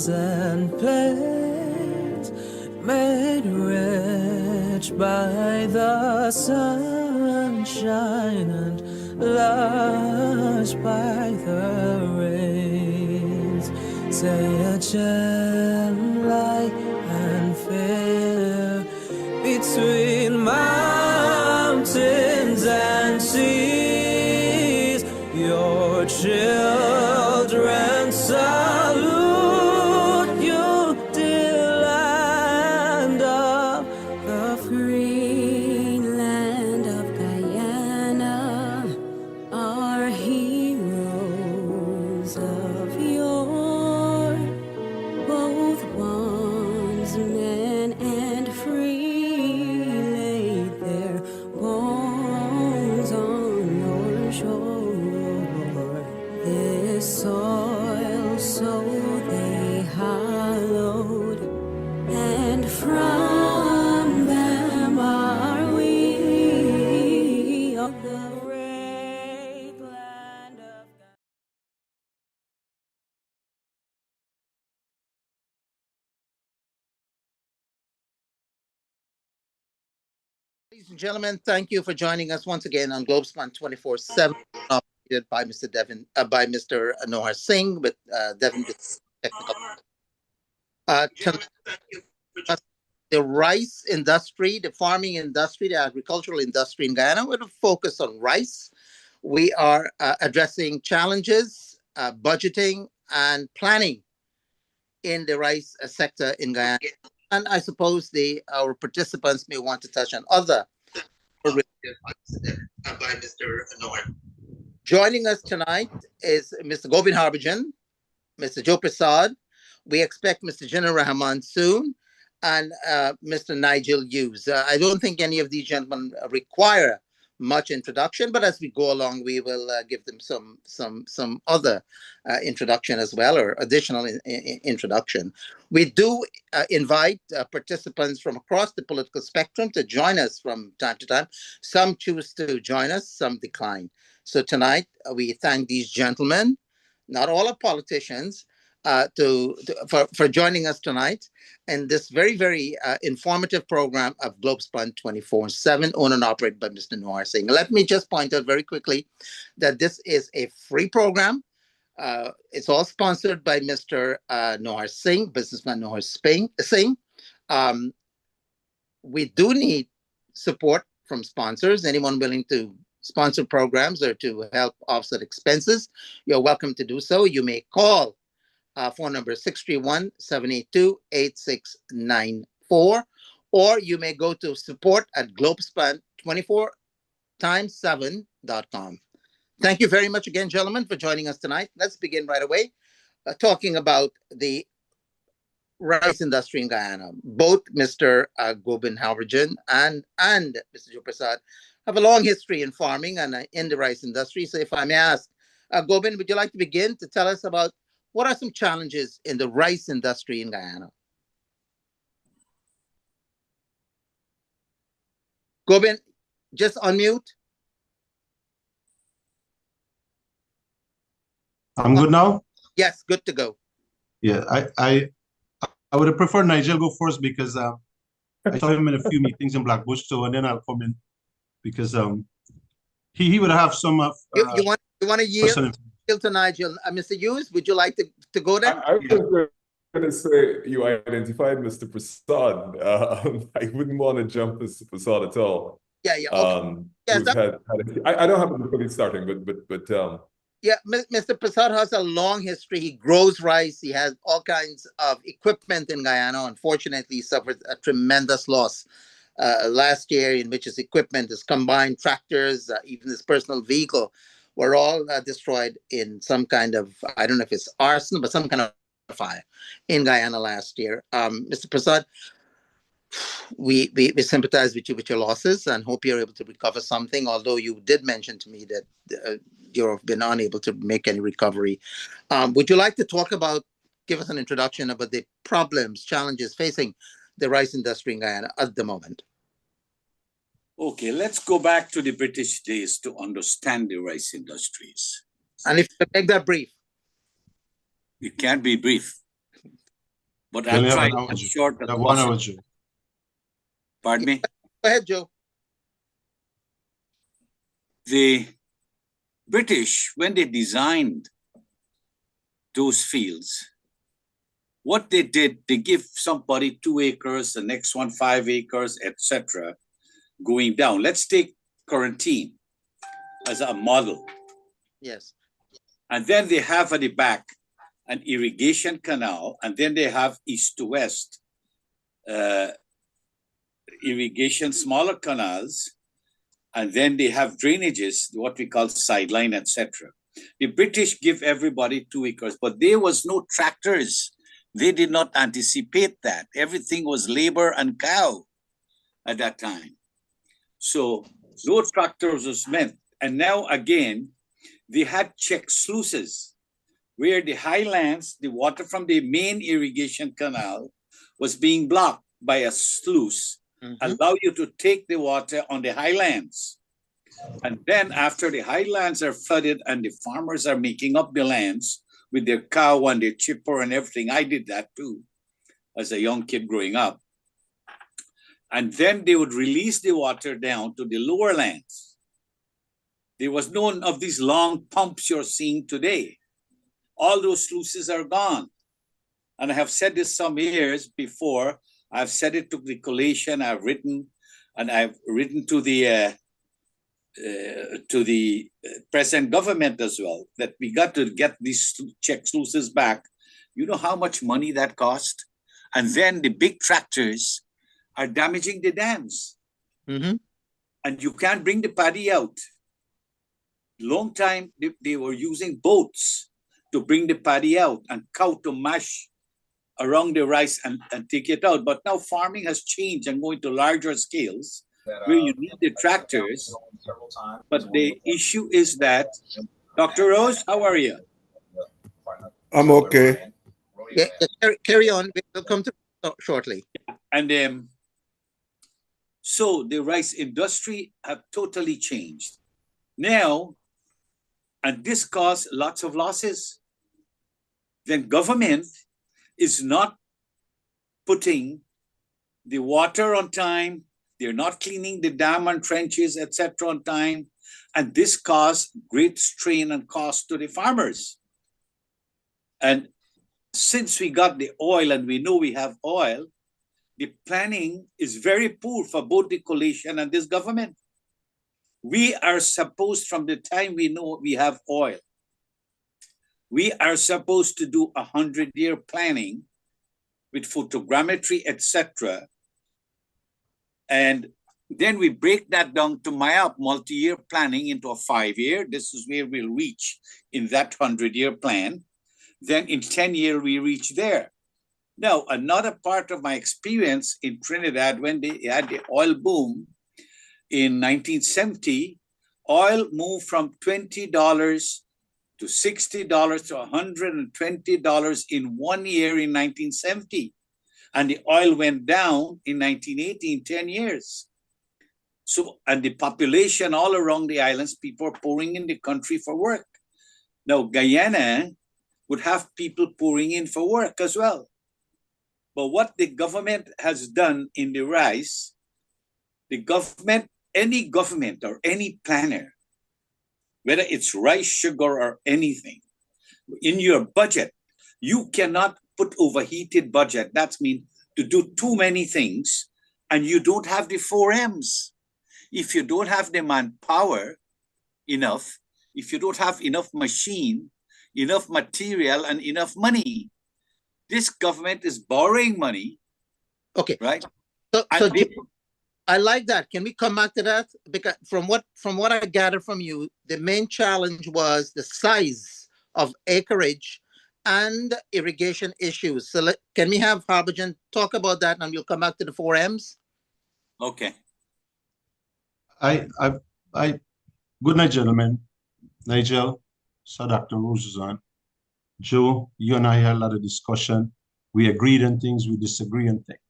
fields and plains, made rich by the sunshine and lush by the rains. Say a gem light and fair between mountains and seas, your children salute you, dear land of the free land of Guyana. Our heroes of yore, both bondsmen and free, laid their bones on your shore. This soil so they hallowed, and from them are we of the great land of God. Ladies and gentlemen, thank you for joining us once again on Globespan 24/7, operated by Mr. Nohar Singh with Devin with technical. Tonight, the rice industry, the farming industry, the agricultural industry in Guyana, we're going to focus on rice. We are addressing challenges, budgeting, and planning in the rice sector in Guyana. And I suppose our participants may want to touch on other. By Mr. Noor. Joining us tonight is Mr. Govind Harbhajan, Mr. Joe Prasad. We expect Mr. Jinnah Rahman soon, and Mr. Nigel Hughes. I don't think any of these gentlemen require much introduction, but as we go along, we will give them some other introduction as well, or additional introduction. We do invite participants from across the political spectrum to join us from time to time. Some choose to join us, some decline. So tonight, we thank these gentlemen, not all are politicians, for joining us tonight in this very, very informative program of Globespan 24/7, owned and operated by Mr. Nohar Singh. Let me just point out very quickly that this is a free program. It's all sponsored by Mr. Nohar Singh, businessman Nohar Singh. We do need support from sponsors. Anyone willing to sponsor programs or to help offset expenses, you're welcome to do so. You may call phone number 631-782-8694, or you may go to support at globespan24x7.com. Thank you very much again, gentlemen, for joining us tonight. Let's begin right away talking about the rice industry in Guyana. Both Mr. Govind Harbhajan and Mr. Joe Prasad have a long history in farming and in the rice industry. So if I may ask, Govind, would you like to begin to tell us about what are some challenges in the rice industry in Guyana? Govind, just unmute. I'm good now? Yes, good to go. Yeah, I would have preferred Nigel go first because I saw him in a few meetings in Blackbush, so and then I'll come in because he would have some of you want to yield to Nigel. Mr. Hughes, would you like to go there? I was going to say you identified Mr. Prasad. I wouldn't want to jump Mr. Prasad at all. Yeah. Okay. Yes, I don't have a difficulty starting, but yeah, Mr. Prasad has a long history. He grows rice. He has all kinds of equipment in Guyana. Unfortunately, he suffered a tremendous loss last year, in which his equipment, his combined tractors, even his personal vehicle, were all destroyed in some kind of, I don't know if it's arson, but some kind of fire in Guyana last year. Mr. Prasad, we sympathize with you with your losses and hope you're able to recover something, although you did mention to me that you've been unable to make any recovery. Would you like to give us an introduction about the problems, challenges facing the rice industry in Guyana at the moment? Okay, let's go back to the British days to understand the rice industries. And if you make that brief. It can't be brief. But You I'll only have try an hour, as Joe. short You as have 1 hour, possible. Joe. Pardon me? Go ahead, Joe. The British, when they designed those fields, what they did, they give somebody 2 acres, the next one 5 acres, etc., going down. Let's take Quarantine as a model. Yes. And then they have at the back an irrigation canal, and then they have east to west irrigation, smaller canals, and then they have drainages, what we call sideline, etc. The British give everybody 2 acres, but there was no tractors. They did not anticipate that. Everything was labor and cow at that time. So no tractors was meant. And now again, they had check sluices where the highlands, the water from the main irrigation canal was being blocked by a sluice, allow you to take the water on the highlands. And then after the highlands are flooded and the farmers are making up the lands with their cow and their chipper and everything, I did that too as a young kid growing up. And then they would release the water down to the lower lands. There was none of these long pumps you're seeing today. All those sluices are gone. And I have said this some years before. I've said it to the collation. I've written to the present government as well, that we got to get these check sluices back. You know how much money that cost? And then the big tractors are damaging the dams. And you can't bring the paddy out. Long time, they were using boats to bring the paddy out and cow to mash around the rice and take it out. But now farming has changed and going to larger scales where you need the tractors. But the issue is that, Dr. Rose, how are you? I'm okay. Yeah, carry on. We'll come to shortly. And so the rice industry have totally changed. Now, and this caused lots of losses. Then government is not putting the water on time. They're not cleaning the dam and trenches, etc. on time. And this caused great strain and cost to the farmers. And since we got the oil and we know we have oil, the planning is very poor for both the coalition and this government. We are supposed, from the time we know we have oil, we are supposed to do 100-year planning with photogrammetry, etc. And then we break that down to MIAP, multi-year planning, into a 5-year. This is where we'll reach in that 100-year plan. Then in 10 years, we reach there. Now, another part of my experience in Trinidad, when they had the oil boom in 1970, oil moved from $20 to $60 to $120 in 1 year in 1970. And the oil went down in 1980 in 10 years. So, and the population all around the islands, people are pouring in the country for work. Now, Guyana would have people pouring in for work as well. But what the government has done in the rice, the government, any government or any planner, whether it's rice, sugar, or anything, in your budget, you cannot put overheated budget. That means to do too many things, and you don't have the 4 M's. If you don't have the manpower enough, if you don't have enough machine, enough material, and enough money, this government is borrowing money. Okay. Right? So I like that. Can we come back to that? Because from what I gather from you, the main challenge was the size of acreage and irrigation issues. So can we have Harbhajan talk about that, and we'll come back to the 4 M's? Okay. Good night, gentlemen. Nigel, so Dr. Rose is on. Joe, you and I had a lot of discussion. We agreed on things, we disagree on things.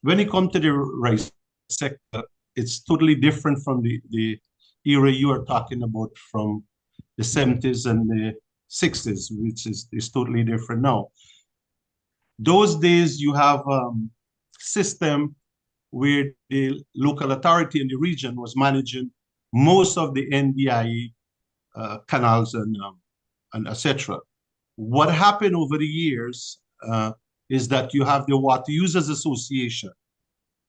When it comes to the rice sector, it's totally different from the era you are talking about from the 70s and the 60s, which is totally different now. Those days you have system where the local authority in the region was managing most of the NDIE canals and etc. What happened over the years is that you have the Water Users Association.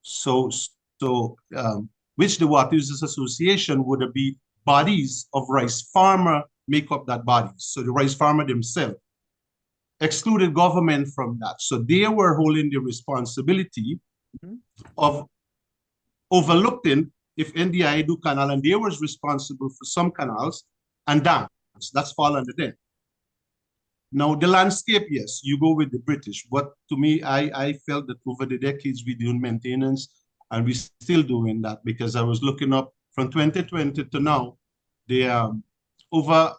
So which the Water Users Association would be bodies of rice farmer make up that body. So the rice farmer themselves excluded government from that. So they were holding the responsibility of overlooking if NDI do canal, and they was responsible for some canals and dams. That's fall under them. Now the landscape, yes, you go with the British. But to me, I felt that over the decades we doing maintenance, and we still doing that, because I was looking up from 2020 to now, the over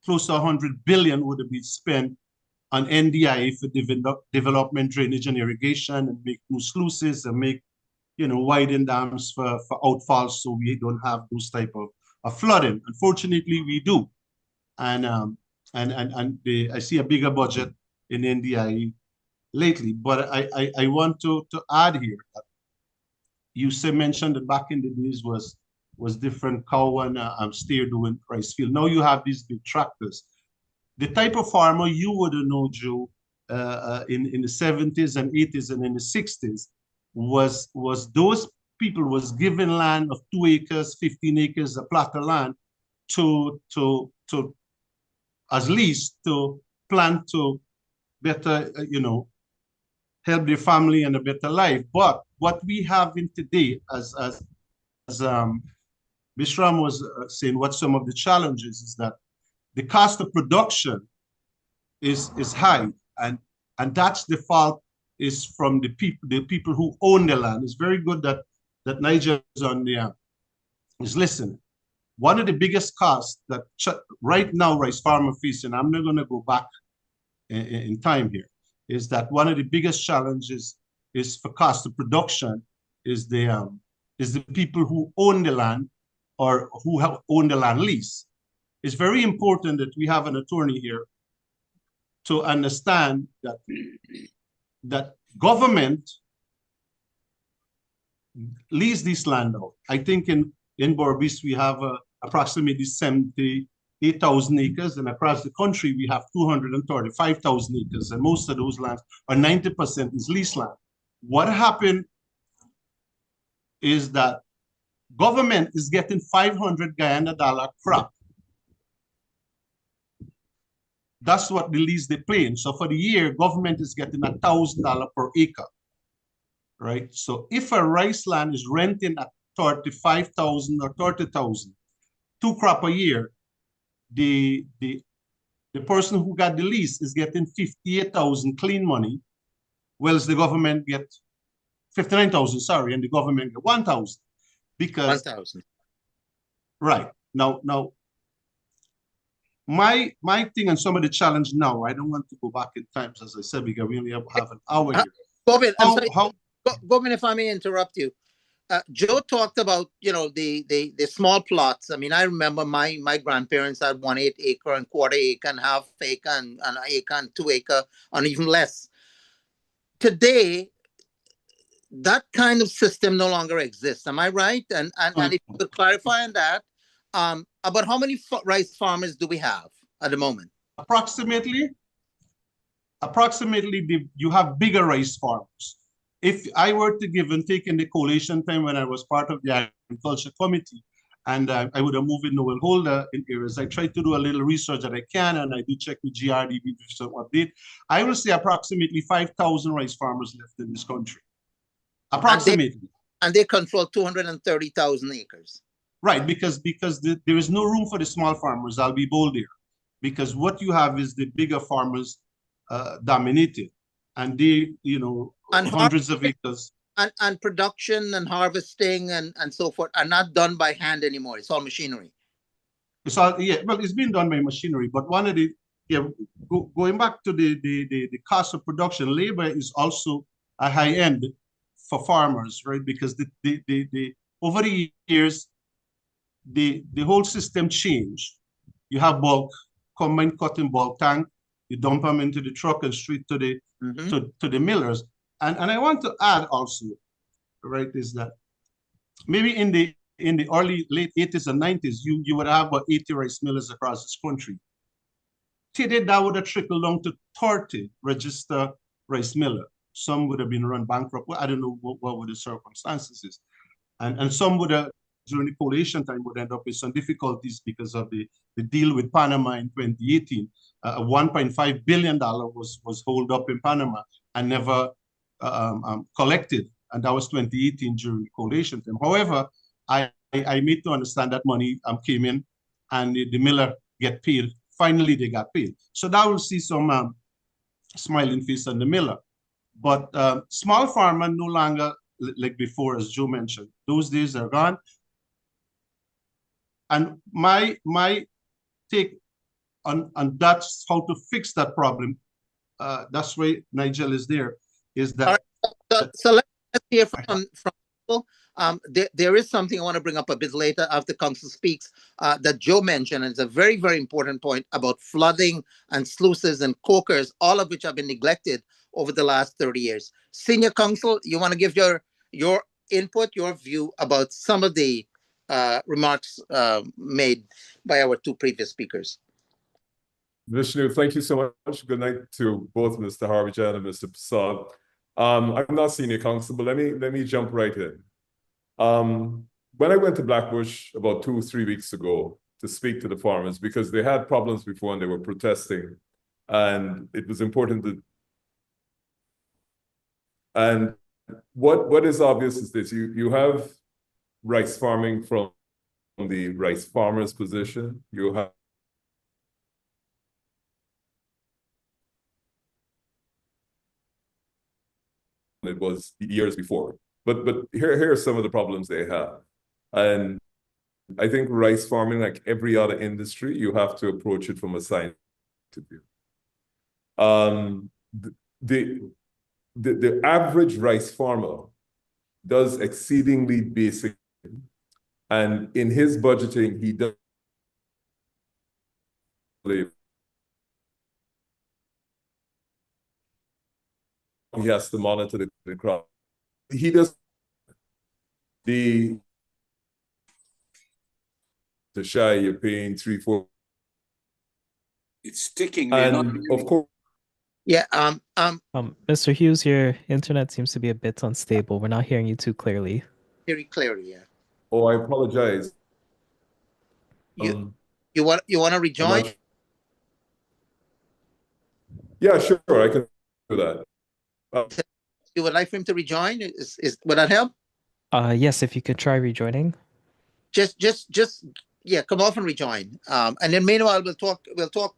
close to 100 billion would have been spent on NDI for development, drainage, and irrigation, and make new sluices and make, widen dams for outfalls, so we don't have those type of flooding. Unfortunately, we do, and I see a bigger budget in NDI lately. But I want to add here that you mentioned that back in the days was different cow and steer doing rice field. Now you have these big tractors. The type of farmer you would know, Joe, in the 70s and 80s and in the 60s was those people was given land of 2 acres, 15 acres, a plot of land to as least to plant to better, help their family and a better life. But what we have in today, as Bishram was saying, what some of the challenges is that the cost of production is high, and that's the fault is from the people who own the land. It's very good that Nigel is on the is listening. One of the biggest costs that right now rice farmer facing, I'm not going to go back in time here, is that one of the biggest challenges is for cost of production is the people who own the land or who have owned the land lease. It's very important that we have an attorney here to understand that government lease this land out. I think in Borbis we have approximately 78,000 acres, and across the country we have 235,000 acres, and most of those lands, or 90%, is lease land. What happened is that government is getting 500 Guyana dollar crop. That's what the lease they paying. So for the year, government is getting $1,000 per acre, right? So if a rice land is renting at 35,000 or 30,000, 2 crop a year, the person who got the lease is getting 58,000 clean money, whereas the government get 59,000, sorry, and the government get 1,000 because 1,000. Right now. My thing and some of the challenge now, I don't want to go back in times, as I said, because we only have an hour here. Gobin, I'm sorry. Gobin, if I may interrupt you. Joe talked about, the small plots. I mean, I remember my grandparents had 1/8 acre and 1/4 acre and 1/2 acre and an acre and 2 acre and even less. Today, that kind of system no longer exists. Am I right? And if you could clarify on that, about how many rice farmers do we have at the moment? Approximately, you have bigger rice farmers. If I were to give and take in the coalition time when I was part of the agriculture committee, and I would have moved in Noel Holder in areas, I tried to do a little research that I can, and I do check with GRDB for some update. I will say approximately 5,000 rice farmers left in this country. Approximately. And they control 230,000 acres. Right, because there is no room for the small farmers. I'll be bold here, because what you have is the bigger farmers dominated, and they, and hundreds of acres. And production and harvesting and so forth are not done by hand anymore. It's all machinery. It's all, well, it's been done by machinery, but one of the, going back to the cost of production, labor is also a high end for farmers, right? Because the over the years, the whole system changed. You have bulk, combine cutting bulk tank, you dump them into the truck and straight to the Mhm. to the millers. And I want to add also, right, is that maybe in the early late 80s and 90s, you would have about 80 rice millers across this country. Today, that would have trickled down to 30 registered rice miller. Some would have been run bankrupt. Well, I don't know what were the circumstances is. And some would have, during the coalition time, would end up with some difficulties because of the deal with Panama in 2018. $1.5 billion was held up in Panama and never collected. And that was 2018 during the coalition time. However, I made to understand that money came in and the miller get paid. Finally, they got paid. So that will see some smiling face on the miller. But small farmer no longer like before, as Joe mentioned. Those days are gone. And my take on that's how to fix that problem. That's why Nigel is there. Is that so let's hear from people. There is something I want to bring up a bit later after Council speaks that Joe mentioned, and it's a very, very important point about flooding and sluices and cokers, all of which have been neglected over the last 30 years. Senior Counsel, you want to give your input, your view about some of the remarks made by our two previous speakers. Vishnu, thank you so much. Good night to both Mr. Harvijan and Mr. Prasad. I'm not senior counsel, but let me jump right in. When I went to Blackbush about 2 or 3 weeks ago to speak to the farmers, because they had problems before and they were protesting, and it was important to. And what is obvious is this: you have rice farming from the rice farmers' position. You have it was years before. But here are some of the problems they have. And I think rice farming, like every other industry, you have to approach it from a scientific view. The average rice farmer does exceedingly basic, and in his budgeting, he does he has to monitor the crop. He does the shy, you're paying 3-4. It's sticking. And of course, Yeah. Mr. Hughes, your internet seems to be a bit unstable. We're not hearing you too clearly. Very clearly, yeah. Oh, I apologize. You want to rejoin? Yeah, sure, I can do that. You would like for him to rejoin? Would that help? Yes, if you could try rejoining. Just yeah, come off and rejoin. And then meanwhile we'll talk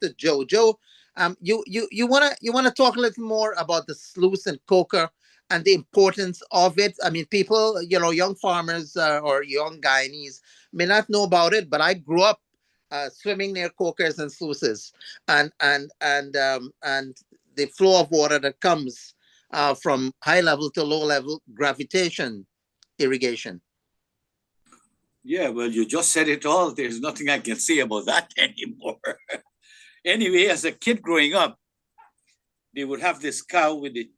to Joe. Joe, you wanna talk a little more about the sluice and coker and the importance of it. I mean, people, young farmers or young Guyanese may not know about it, but I grew up swimming near cokers and sluices, and the flow of water that comes from high level to low level gravitation irrigation. Yeah, well, you just said it all. There's nothing I can say about that anymore. Anyway, as a kid growing up, they would have this cow with the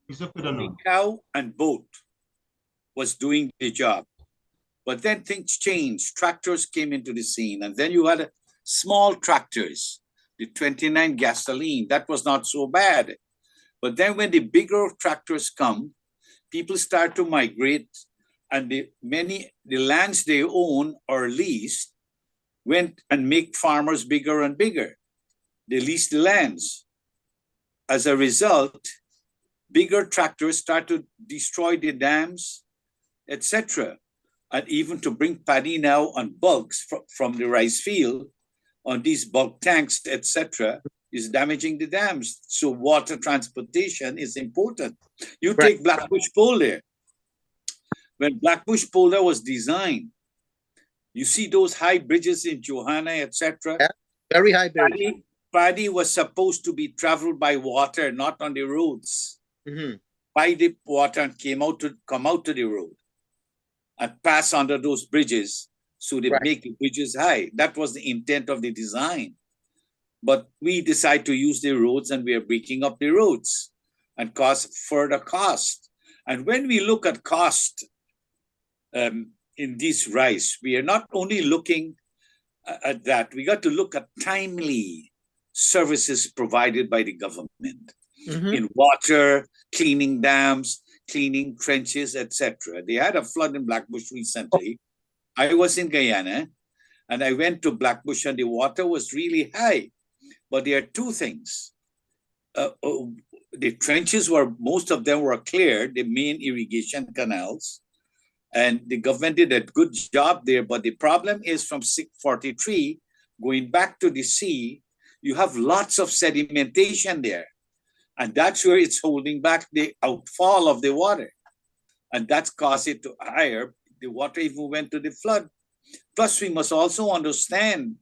cow and boat was doing the job. But then things changed. Tractors came into the scene, and then you had small tractors, the 29 gasoline. That was not so bad. But then when the bigger tractors come, people start to migrate, and the lands they own or leased went and make farmers bigger and bigger. They leased the lands. As a result, bigger tractors start to destroy the dams, etc. And even to bring paddy now on bulks from the rice field on these bulk tanks, etc., is damaging the dams. So water transportation is important. You take Blackbush Polder. When Blackbush Polder was designed, you see those high bridges in Johanna, etc. Yeah, very high bridge. Paddy was supposed to be traveled by water, not on the roads. Mm-hmm. By the water and come out to the road and pass under those bridges, so they make the bridges high. That was the intent of the design. but we decide to use the roads and we are breaking up the roads and cause further cost. And when we look at cost in this rice, we are not only looking at that, we got to look at timely services provided by the government in water, cleaning dams, cleaning trenches, etc. They had a flood in Blackbush recently. I was in Guyana and I went to Blackbush and the water was really high. But there are two things. The trenches most of them were cleared, the main irrigation canals, and the government did a good job there. But the problem is from 643, going back to the sea, you have lots of sedimentation there. And that's where it's holding back the outfall of the water. And that's caused it to higher. The water even went to the flood. Plus, we must also understand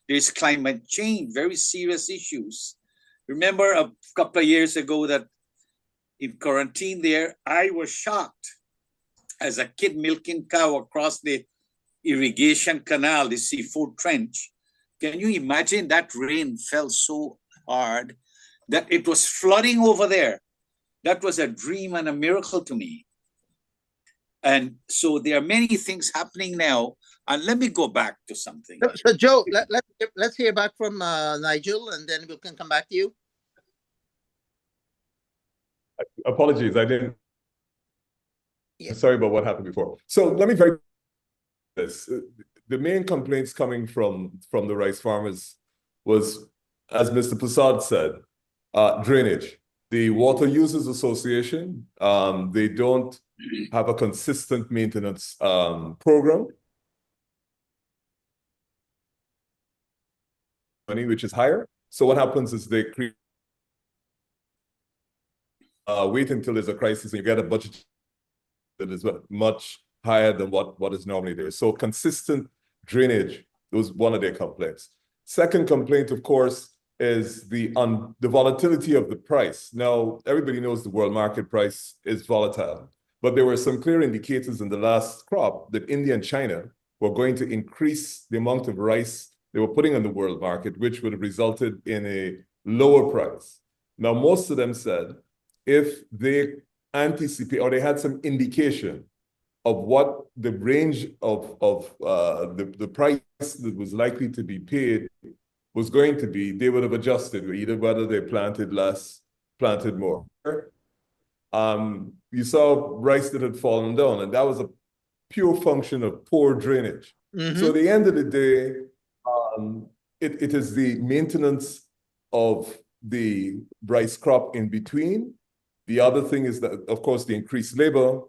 there's climate change, very serious issues. Remember a couple of years ago that in quarantine there, I was shocked as a kid milking cow across the irrigation canal, the seafood trench. Can you imagine that rain fell so hard that it was flooding over there? That was a dream and a miracle to me. And so there are many things happening now. And let me go back to something. So Joe, let's hear back from Nigel, and then we can come back to you. Apologies, I didn't. Yeah. Sorry about what happened before. So let me very this. The main complaints coming from the rice farmers was, as Mr. Prasad said, drainage. The Water Users Association, they don't have a consistent maintenance program, money which is higher. So what happens is they create wait until there's a crisis and you get a budget that is much higher than what is normally there. So consistent drainage was one of their complaints. Second complaint, of course, is the volatility of the price. Now, everybody knows the world market price is volatile, but there were some clear indicators in the last crop that India and China were going to increase the amount of rice they were putting on the world market, which would have resulted in a lower price. Now, most of them said if they anticipate or they had some indication of what the range of the price that was likely to be paid was going to be, they would have adjusted, either whether they planted less, planted more. You saw rice that had fallen down, and that was a pure function of poor drainage. So at the end of the day, it is the maintenance of the rice crop in between. The other thing is that, of course, the increased labor.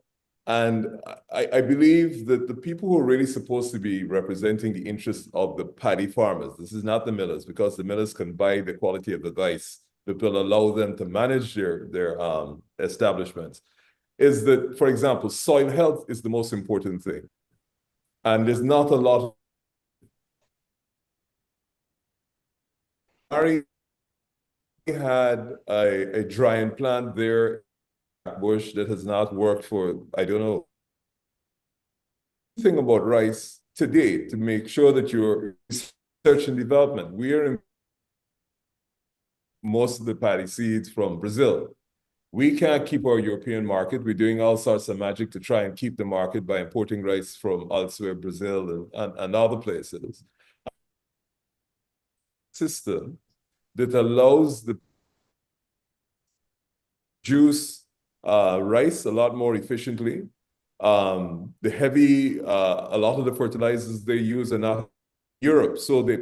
And I believe that the people who are really supposed to be representing the interests of the paddy farmers, this is not the millers, because the millers can buy the quality of advice that will allow them to manage their establishments, is that, for example, soil health is the most important thing. And there's not a lot of Harry had a drying plant there bush that has not worked for, I don't know. Thing about rice today to make sure that you're research and development. We are in most of the paddy seeds from Brazil. We can't keep our European market. We're doing all sorts of magic to try and keep the market by importing rice from elsewhere, Brazil and other places. System that allows the juice rice a lot more efficiently. The heavy, a lot of the fertilizers they use are not Europe, so they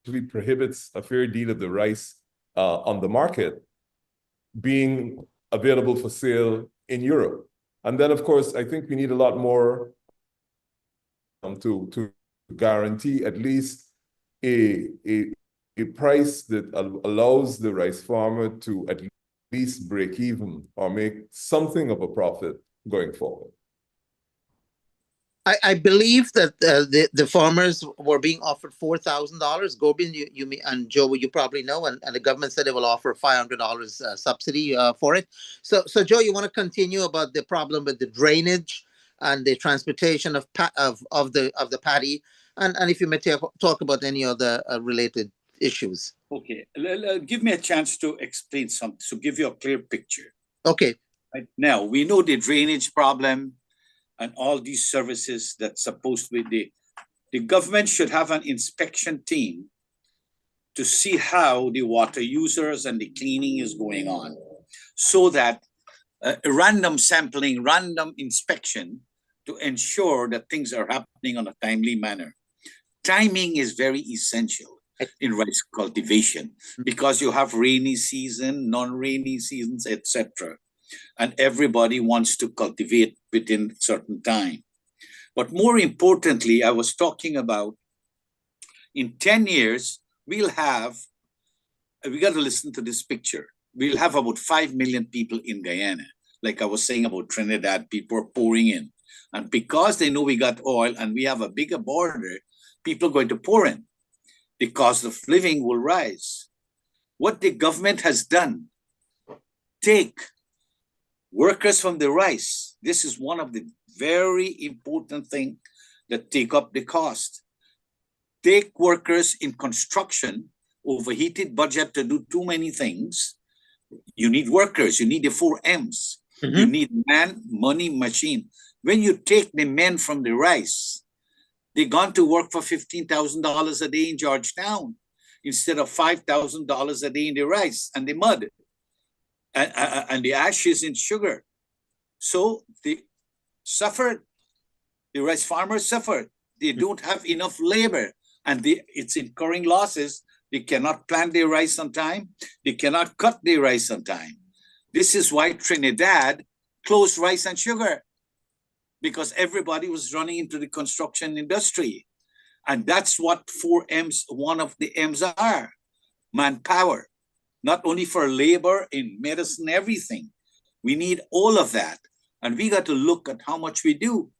actually prohibits a fair deal of the rice on the market being available for sale in Europe. And then, of course, I think we need a lot more to guarantee at least a price that allows the rice farmer to at least break even or make something of a profit going forward. I believe that the farmers were being offered $4,000. Gorbin, you and Joe, you probably know, and the government said they will offer $500 subsidy for it. So Joe, you want to continue about the problem with the drainage and the transportation of the paddy and if you may talk about any other related issues. Okay, give me a chance to explain something, to give you a clear picture. Okay. Right now, we know the drainage problem and all these services that's supposed to be the government should have an inspection team to see how the water users and the cleaning is going on, so that random sampling, random inspection to ensure that things are happening on a timely manner. Timing is very essential in rice cultivation because you have rainy season, non-rainy seasons, etc. And everybody wants to cultivate within certain time. But more importantly, I was talking about in 10 years, we got to listen to this picture. We'll have about 5 million people in Guyana. Like I was saying about Trinidad, people are pouring in. And because they know we got oil and we have a bigger border, people are going to pour in. The cost of living will rise. What the government has done, take workers from the rice. This is one of the very important things that take up the cost. Take workers in construction, overheated budget to do too many things. You need workers, you need the 4 M's. You need man, money, machine. When you take the men from the rice, they've gone to work for $15,000 a day in Georgetown instead of $5,000 a day in the rice and the mud and the ashes in sugar. So they suffered. The rice farmers suffered. They don't have enough labor and it's incurring losses. They cannot plant their rice on time. They cannot cut their rice on time. This is why Trinidad closed rice and sugar, because everybody was running into the construction industry. And that's what 4 M's, one of the M's are, manpower, not only for labor, in medicine, everything. We need all of that. And we got to look at how much we do.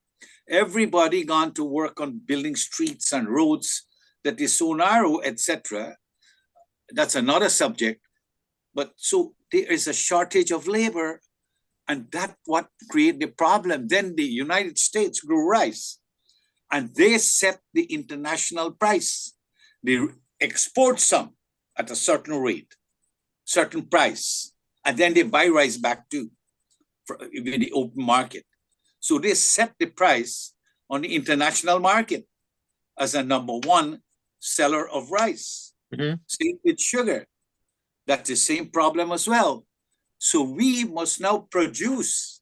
Everybody gone to work on building streets and roads that is so narrow, etc. That's another subject. But so there is a shortage of labor, and that's what created the problem. Then the United States grew rice, and they set the international price. They export some at a certain rate, certain price, and then they buy rice back too in the open market. So they set the price on the international market as a #1 seller of rice. Same with sugar. That's the same problem as well. So we must now produce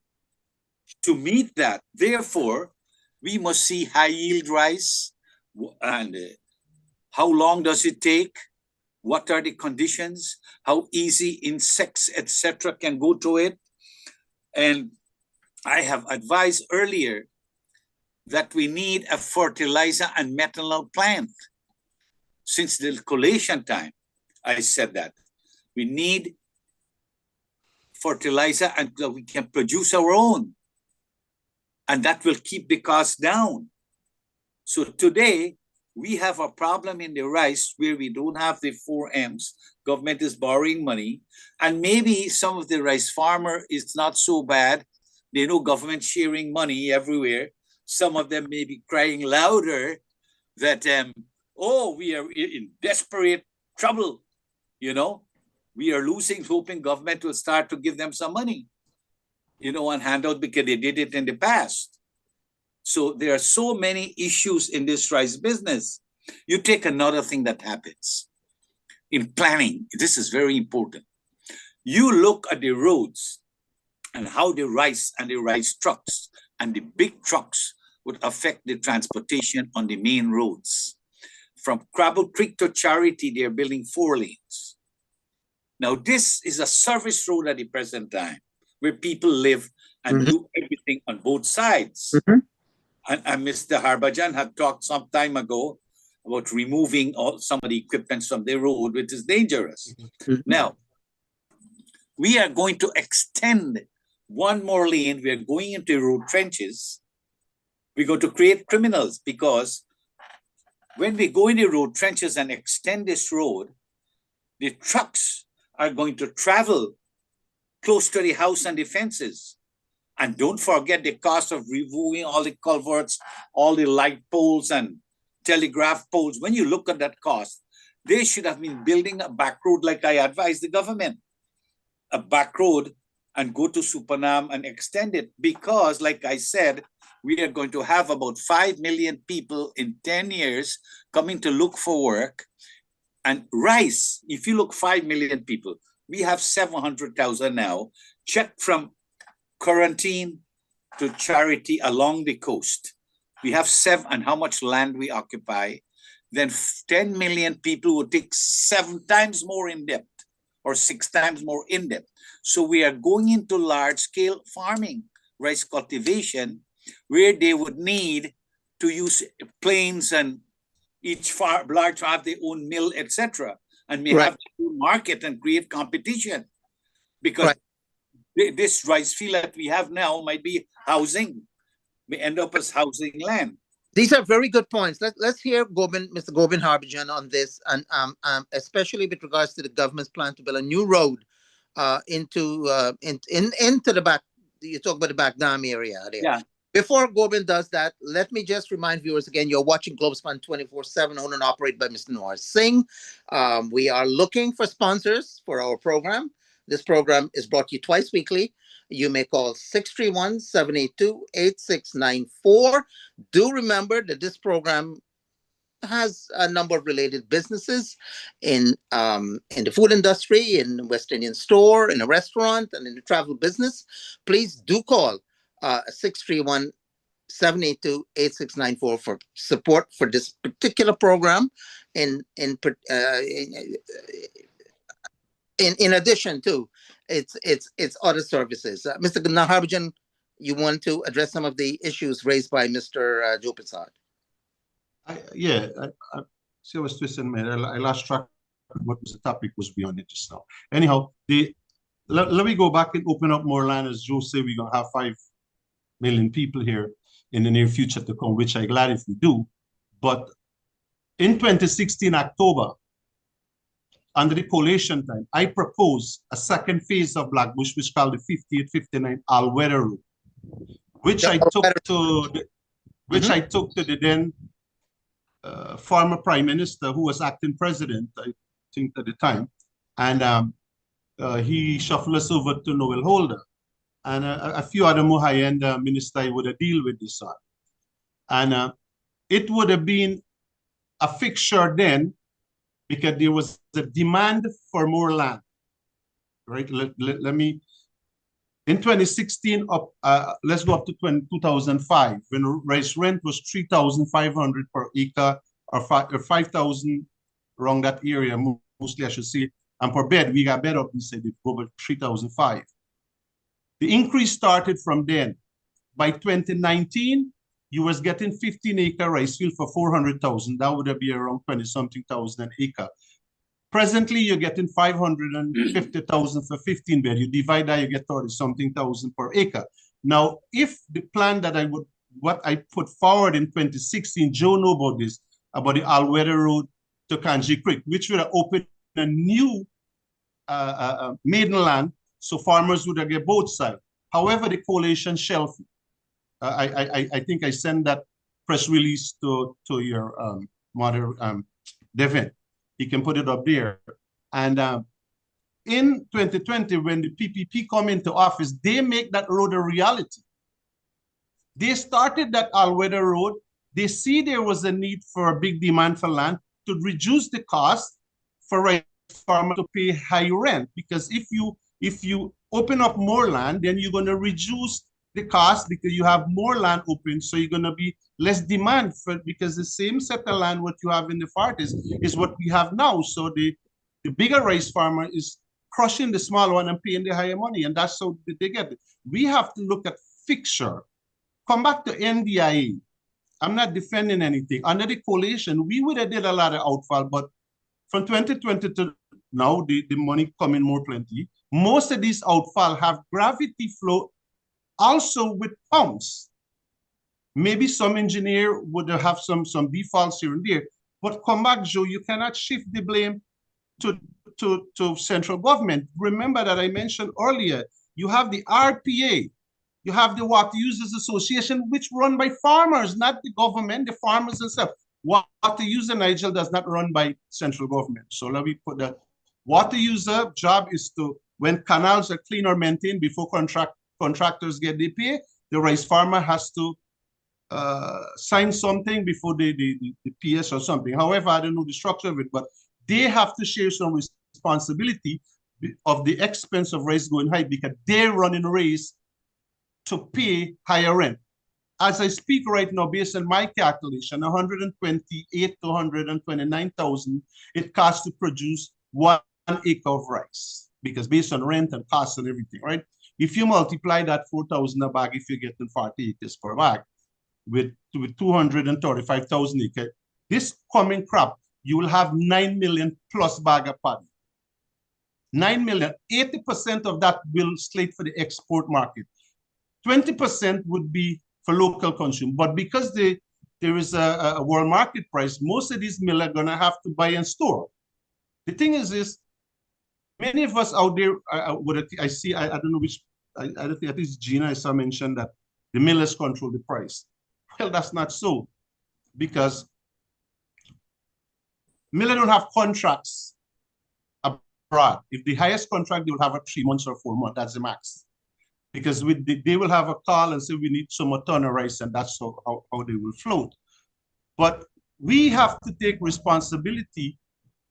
to meet that. Therefore, we must see high yield rice and how long does it take? What are the conditions? How easy insects, etc., can go to it? And I have advised earlier that we need a fertilizer and methanol plant. Since the collation time, I said that. We need fertilizer and we can produce our own. And that will keep the cost down. So today, we have a problem in the rice where we don't have the 4 M's. Government is borrowing money. And maybe some of the rice farmer is not so bad. They know government sharing money everywhere. Some of them may be crying louder that, we are in desperate trouble, We are losing hope in government will start to give them some money, on handout because they did it in the past. So there are so many issues in this rice business. You take another thing that happens in planning. This is very important. You look at the roads and how the rice and the rice trucks and the big trucks would affect the transportation on the main roads. From Crabble Creek to Charity, they're building 4 lanes. Now, this is a service road at the present time where people live and do everything on both sides. And Mr. Harbajan had talked some time ago about removing some of the equipment from the road, which is dangerous. Now, we are going to extend 1 more lane. We are going into road trenches. We're going to create criminals because when we go into road trenches and extend this road, the trucks are going to travel close to the house and the fences. And don't forget the cost of removing all the culverts, all the light poles and telegraph poles. When you look at that cost, they should have been building a back road like I advised the government, a back road, and go to Supanam and extend it, because like I said, we are going to have about 5 million people in 10 years coming to look for work. And rice, if you look 5 million people, we have 700,000 now, check from quarantine to charity along the coast. We have 7, and how much land we occupy, then 10 million people would take 7 times more in depth or 6 times more in depth. So we are going into large scale farming, rice cultivation, where they would need to use planes, and each large have their own mill, etc., and may have their own market and create competition. Because this rice field that we have now might be housing, may end up as housing land. These are very good points. Let's hear Mr. Gobind Harbijan on this, and especially with regards to the government's plan to build a new road into the back. You talk about the back dam area there. Yeah. Before Gobind does that, let me just remind viewers again, you're watching Globespan 24/7, owned and operated by Mr. Noor Singh. We are looking for sponsors for our program. This program is brought to you twice weekly. You may call 631-782-8694. Do remember that this program has a number of related businesses in the food industry, in the West Indian store, in a restaurant, and in the travel business. Please do call 631-782-8694 for support for this particular program. In addition to its other services. Mr. Harbijan, you want to address some of the issues raised by Mr. Joe Prasad? I see I was twisting, man. I lost track of what was the topic was beyond it just now. Anyhow, let me go back and open up more land. As Joe said, we're going to have 5 million people here in the near future to come, which I'm glad if we do. But in 2016, October, under the collation time, I proposed a second phase of Blackbush, which is called the 5859 All-Weather Route, which I took to the then former Prime Minister, who was acting president, I think at the time, and he shuffled us over to Noel Holder and a few other more high-end ministers would have deal with this on. And it would have been a fixture then, because there was a demand for more land, right? Let me, in 2016, let's go up to 2005, when rice rent was 3,500 per acre, or 5,000 around that area, mostly I should say, and per bed, we got bed up inside the over 3,005. The increase started from then. By 2019, you was getting 15-acre rice field for 400,000. That would be around 20-something thousand an acre. Presently, you're getting 550,000 for 15 bed. You divide that, you get 30-something thousand per acre. Now, if the plan that what I put forward in 2016, Joe know about this, about the all-weather road to Kanji Creek, which would have opened a new maiden land, so farmers would have get both sides. However, the coalition shelved it. I think I sent that press release to your mother, Devin. He can put it up there. And in 2020, when the PPP come into office, they make that road a reality. They started that all-weather road. They see there was a need for a big demand for land to reduce the cost for rice farmers to pay high rent. Because if you open up more land, then you're going to reduce the cost because you have more land open, so you're going to be less demand for, because the same set of land what you have in the far is what we have now. So the bigger rice farmer is crushing the small one and paying the higher money, and that's how they get it. We have to look at fixture. Come back to NDIA. I'm not defending anything. Under the coalition, we would have did a lot of outfall, but from 2020 to now, the money coming more plenty. Most of these outfall have gravity flow also with pumps. Maybe some engineer would have some defaults here and there, but come back, Joe, you cannot shift the blame to central government. Remember that I mentioned earlier, you have the RPA, you have the Water Users Association, which run by farmers, not the government, the farmers themselves. water user, Nigel, does not run by central government. So let me put that. Water user job is to, when canals are clean or maintained before contractors get their pay, the rice farmer has to sign something before the PS or something. However, I don't know the structure of it, but they have to share some responsibility of the expense of rice going high because they're running a race to pay higher rent. As I speak right now, based on my calculation, 128 to 129,000 it costs to produce 1 acre of rice, because based on rent and costs and everything, right? If you multiply that 4,000 a bag, if you're getting 40 acres per bag, with 235,000 acres, this coming crop, you will have 9 million plus bag of paddy. 9 million, 80% of that will slate for the export market. 20% would be for local consumption. But because there is a world market price, most of these mills are going to have to buy and store. The thing is many of us out there, I see, I don't know which, I don't think, I think it's Gina, I saw mentioned that the millers control the price. Well, that's not so, because millers don't have contracts abroad. If the highest contract, they will have a 3 months or 4 months, that's the max. Because they will have a call and say, we need some more ton of rice, and that's how they will float. But we have to take responsibility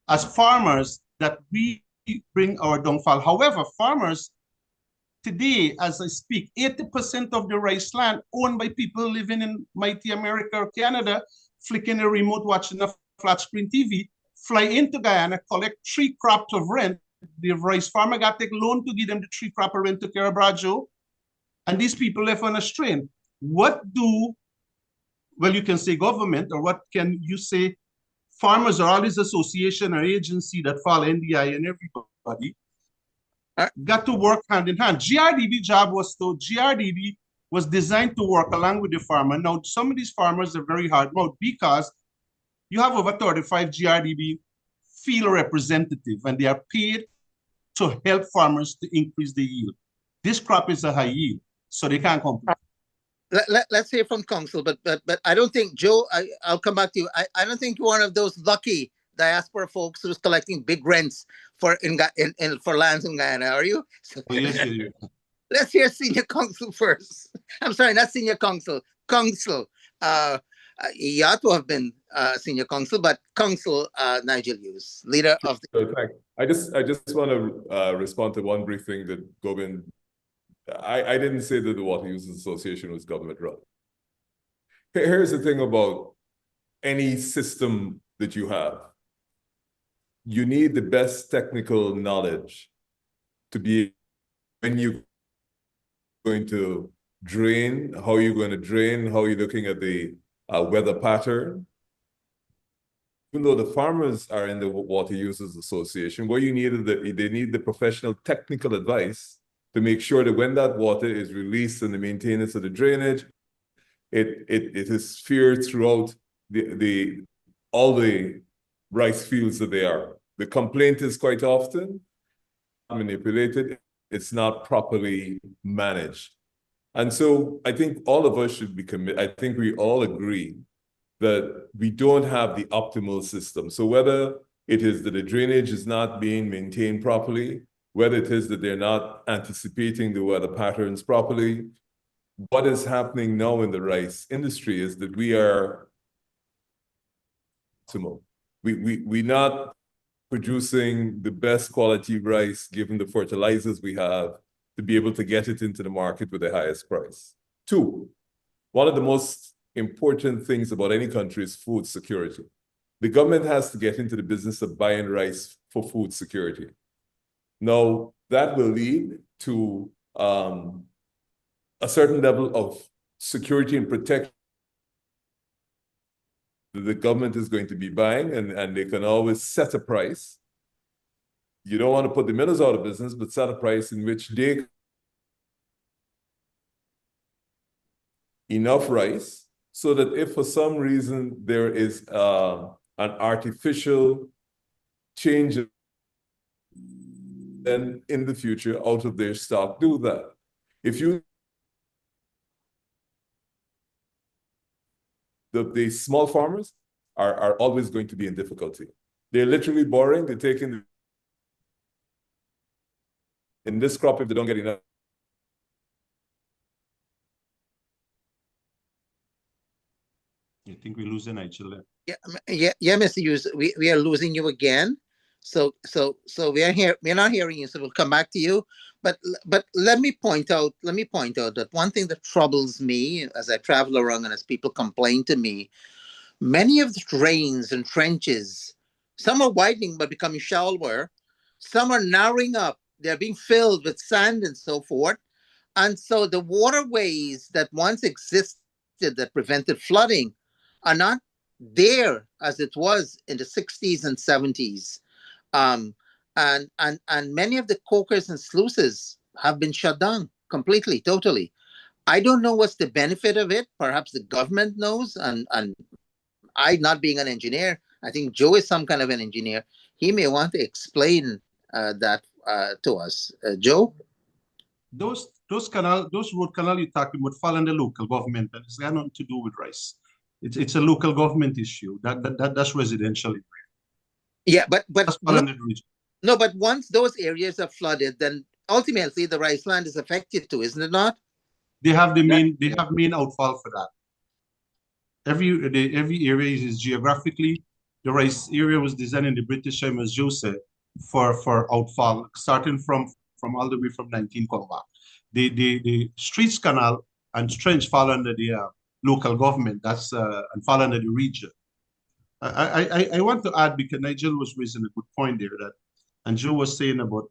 as farmers that we bring our downfall. However, farmers today, as I speak, 80% of the rice land owned by people living in mighty America or Canada, flicking a remote, watching a flat screen TV, fly into Guyana, collect 3 crops of rent. The rice farmer got to take loan to give them the 3 crop of rent to Carabrajo. And these people left on a strain. What do, well, you can say government, or what can you say farmers or all this association or agency that follow NDI and everybody got to work hand in hand. GRDB job GRDB was designed to work along with the farmer. Now, some of these farmers are very hard mouth because you have over 35 GRDB field representative, and they are paid to help farmers to increase the yield. This crop is a high yield, so they can't compete. Let's hear from council, but I don't think, Joe, I'll come back to you. I don't think you're one of those lucky diaspora folks who's collecting big rents for lands in Guyana, are you? Oh, yes, you. Let's hear senior council first. I'm sorry, not senior council. Council. You ought to have been senior council, but council Nigel Hughes, leader of the. So, thanks. I just want to respond to one brief thing that Gobin. I didn't say that the Water Users Association was government run. Here's the thing about any system that you have. You need the best technical knowledge to be when you're going to drain, how you're going to drain, how you're looking at the weather pattern. Even though the farmers are in the Water Users Association, what you need is they need the professional technical advice to make sure that when that water is released and the maintenance of the drainage, it is feared throughout all the rice fields that they are. The complaint is quite often manipulated, it's not properly managed. And so I think all of us should be committed. I think we all agree that we don't have the optimal system. So whether it is that the drainage is not being maintained properly, whether it is that they're not anticipating the weather patterns properly, what is happening now in the rice industry is that we are optimal. We're not producing the best quality rice given the fertilizers we have to be able to get it into the market with the highest price. 2, one of the most important things about any country is food security. The government has to get into the business of buying rice for food security. Now, that will lead to a certain level of security and protection that the government is going to be buying, and they can always set a price. You don't want to put the millers out of business, but set a price in which they enough rice so that if for some reason there is an artificial change, then in the future out of their stock, do that. If you the small farmers, are always going to be in difficulty. They're literally borrowing, they're taking in this crop if they don't get enough. You think we're losing Nigel there? Yeah, Mr. Hughes, we are losing you again. So we are here. We're not hearing you. So we'll come back to you. But let me point out that one thing that troubles me as I travel around and as people complain to me, many of the drains and trenches, some are widening but becoming shallower, some are narrowing up. They're being filled with sand and so forth. And so the waterways that once existed that prevented flooding are not there as it was in the 60s and 70s. Um, and many of the cokers and sluices have been shut down completely, totally. I don't know what's the benefit of it. Perhaps the government knows. And I, not being an engineer, I think Joe is some kind of an engineer. He may want to explain that to us. Joe? Those road canal you're talking about fall under local government, and it's got nothing to do with rice. It's a local government issue. That's residential. Yeah, but That's fall under the region. no, but once those areas are flooded, then ultimately the rice land is affected too, isn't it not? They have main outfall for that. Every area is geographically, the rice area was designed in the British time, as Joe said, for outfall, starting from all the way from 19 come back. The streets canal and trench fall under the local government. That's and fall under the region. I want to add, because Nigel was raising a good point there, that, and Joe was saying about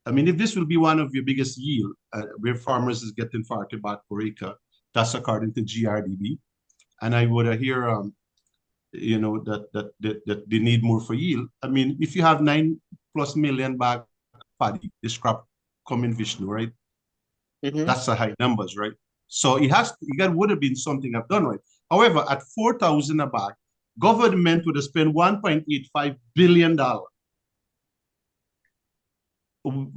I mean, if this will be one of your biggest yield, where farmers is getting 40 baht per acre, that's according to GRDB. And I would hear, you know, that they need more for yield. I mean, if you have 9+ million bag paddy, this crop coming Vishnu, right? Mm-hmm. That's a high numbers, right? So it would have been something I've done right. However, at 4,000 a bag, government would have spent $1.85 billion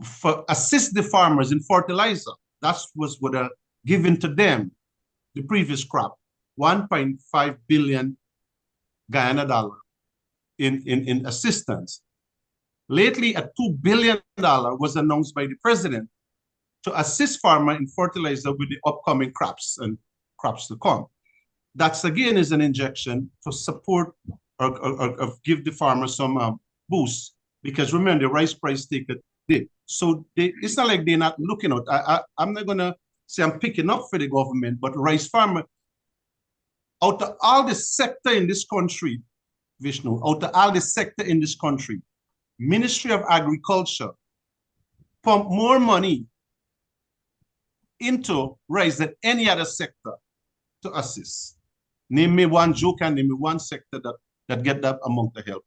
for assist the farmers in fertilizer. That was what are given to them, the previous crop, 1.5 billion Guyana dollar in assistance. Lately, a $2 billion was announced by the president to assist farmer in fertilizer with the upcoming crops and crops to come. That's again is an injection to support or give the farmer some boost, because remember the rice price take a dip. So it's not like they're not looking out. I'm not gonna say I'm picking up for the government, but rice farmer, out of all the sector in this country, Vishnu, out of all the sector in this country, Ministry of Agriculture pump more money into rice than any other sector to assist. Name me one joke and name me one sector that get that amount of help,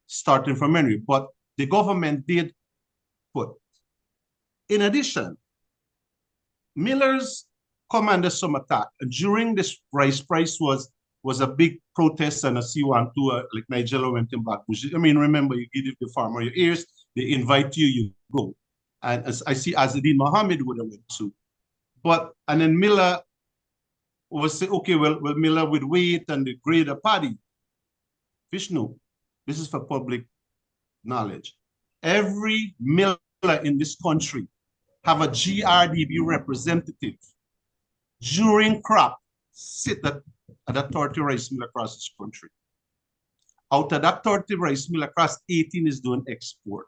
starting from Henry. But the government did put. In addition, millers come under some attack. During this rice price was a big protest and a C1 like Nigeria went in Blackbush. I mean, remember, you give the farmer your ears, they invite you, you go. And as I see Azadine Mohammed would have went to. And then Miller will say, okay, well, Miller would wait and the grader paddy. Vishnu, this is for public knowledge. Every miller in this country have a GRDB representative during crop sit at that 30 rice mill across this country. Out of that 30 rice mill across, 18 is doing export.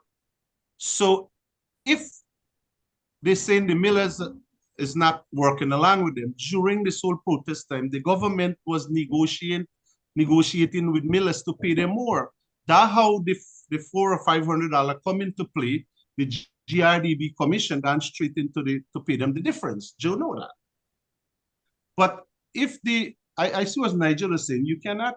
So if they say the millers is not working along with them, during this whole protest time, the government was negotiating with millers to pay them more. That's how the $400 or $500 come into play. The GRDB commission gone straight into to pay them the difference. Do you know that? But if I see what Nigel is saying, you cannot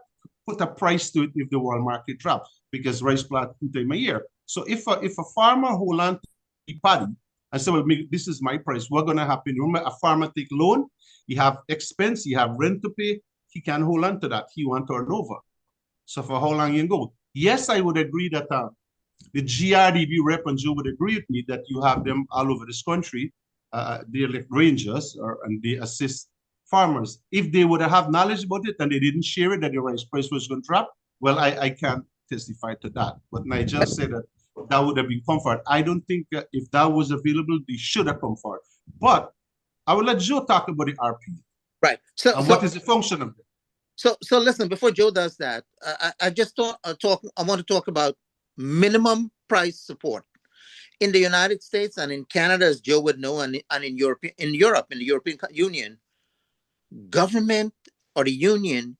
put a price to it if the world market drops, because rice plant 2 times a year. So if a farmer hold on to the paddy and say, well, this is my price, what's gonna happen? Remember, a farmer take loan, he have expense, he have rent to pay, he can hold on to that, he want turnover. So for how long you can go? Yes, I would agree that the GRDB rep and Joe would agree with me that you have them all over this country. They're like rangers, and they assist farmers. If they would have knowledge about it and they didn't share it, that the rice price was going to drop, well, I can't testify to that. But Nigel said that that would have been comfort. I don't think if that was available, they should have come forward. But I will let Joe talk about the RP. Right. And what is the function of it? So listen, before Joe does that, I just I want to talk about minimum price support in the United States and in Canada, as Joe would know, and in Europe, in the European Union, government or the union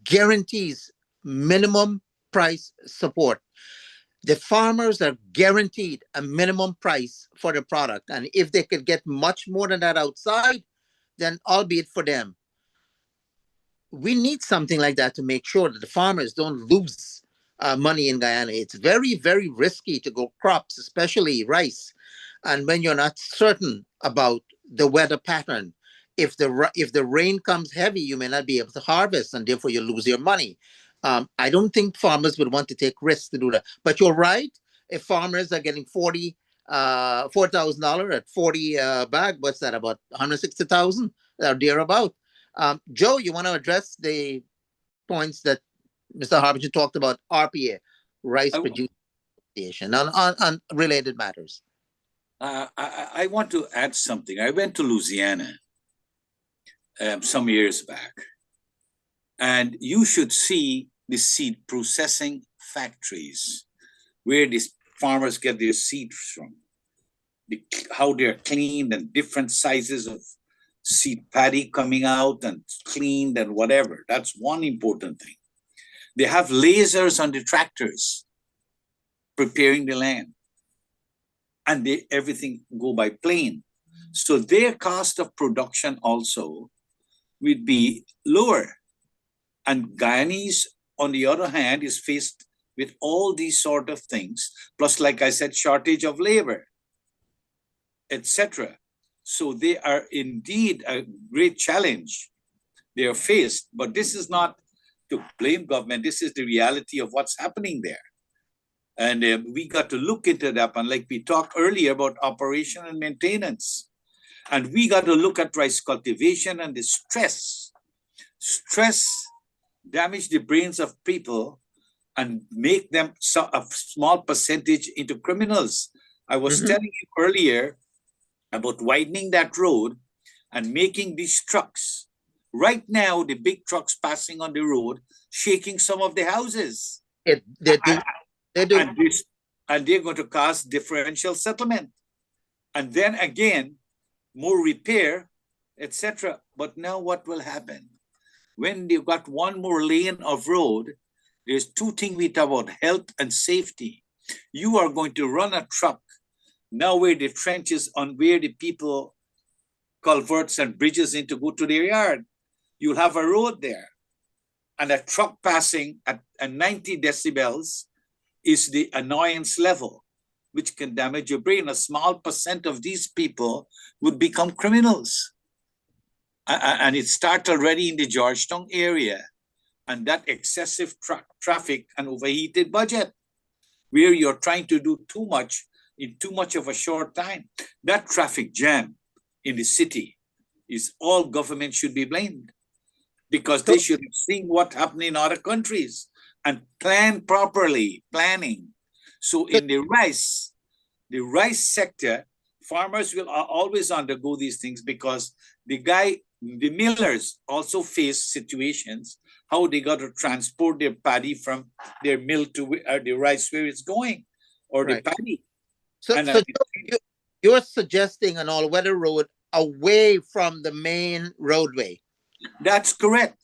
guarantees minimum price support. The farmers are guaranteed a minimum price for the product, and if they could get much more than that outside, then albeit for them. We need something like that to make sure that the farmers don't lose money in Guyana. It's very, very risky to grow crops, especially rice. And when you're not certain about the weather pattern, if the rain comes heavy, you may not be able to harvest, and therefore you lose your money. I don't think farmers would want to take risks to do that. But you're right. If farmers are getting $4,000 at 40 bag, what's that, about 160,000 or thereabout? Joe, you want to address the points that Mr. Harbinger talked about, RPA, Rice Producing Association, on related matters? I want to add something. I went to Louisiana some years back, and you should see the seed processing factories where these farmers get their seeds from, how they're cleaned and different sizes of seed paddy coming out and cleaned and whatever. That's one important thing. They have lasers on the tractors preparing the land, and everything go by plane. So their cost of production also would be lower. And Guyanese, on the other hand, is faced with all these sort of things, plus, like I said, shortage of labor, etc. So they are indeed a great challenge they are faced. But this is not to blame government. This is the reality of what's happening there. And we got to look into that. And like we talked earlier about operation and maintenance. And we got to look at rice cultivation and the stress. Stress damage the brains of people and make them a small percentage into criminals. I was telling you earlier about widening that road and making these trucks. Right now, the big trucks passing on the road, shaking some of the houses. They do. And they're going to cause differential settlement. And then again, more repair, etc. But now what will happen? When you've got one more lane of road, there's two things we talk about, health and safety. You are going to run a truck now where the trenches on where the people culverts and bridges in to go to their yard. You'll have a road there. And a truck passing at 90 decibels is the annoyance level, which can damage your brain. A small percent of these people would become criminals. And it starts already in the Georgetown area. And that excessive traffic and overheated budget, where you're trying to do too much in too much of a short time. That traffic jam in the city is all government should be blamed, because they should have seen what happened in other countries and plan properly, planning. So in the rice sector, farmers will always undergo these things, because the millers also face situations how they got to transport their paddy from their mill to the rice where it's going, or the paddy. So you're suggesting an all-weather road away from the main roadway. That's correct.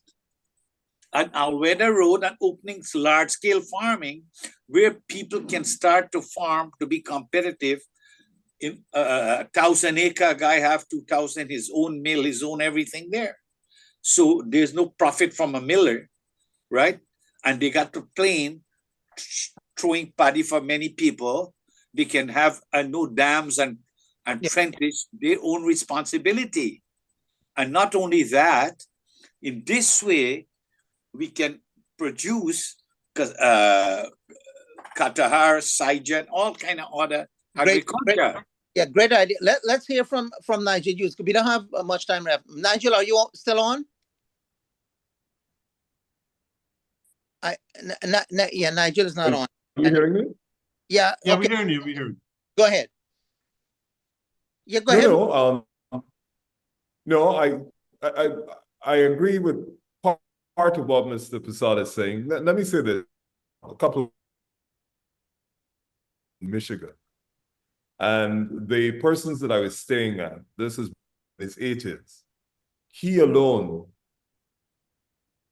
An all-weather road and opening large-scale farming where people can start to farm to be competitive. In 1,000-acre guy have 2,000, his own mill, his own everything there. So there's no profit from a miller, right? And they got to plan throwing paddy for many people. They can have no dams and trenches, their own responsibility. And not only that, in this way, we can produce Katahar, Saijan, all kind of other agriculture. Yeah, great idea. Let's hear from Nigel Hughes. We don't have much time left. Nigel, are you still on? Yeah, Nigel is not on. Are you hearing me? Yeah. Yeah, Okay. we're hearing you. We're hearing you. Go ahead. Yeah, go No, ahead. no, I agree with part of what Mr. Prasad is saying. Let me say this: a couple of Michigan, and the persons that I was staying at, this is his 80s. He alone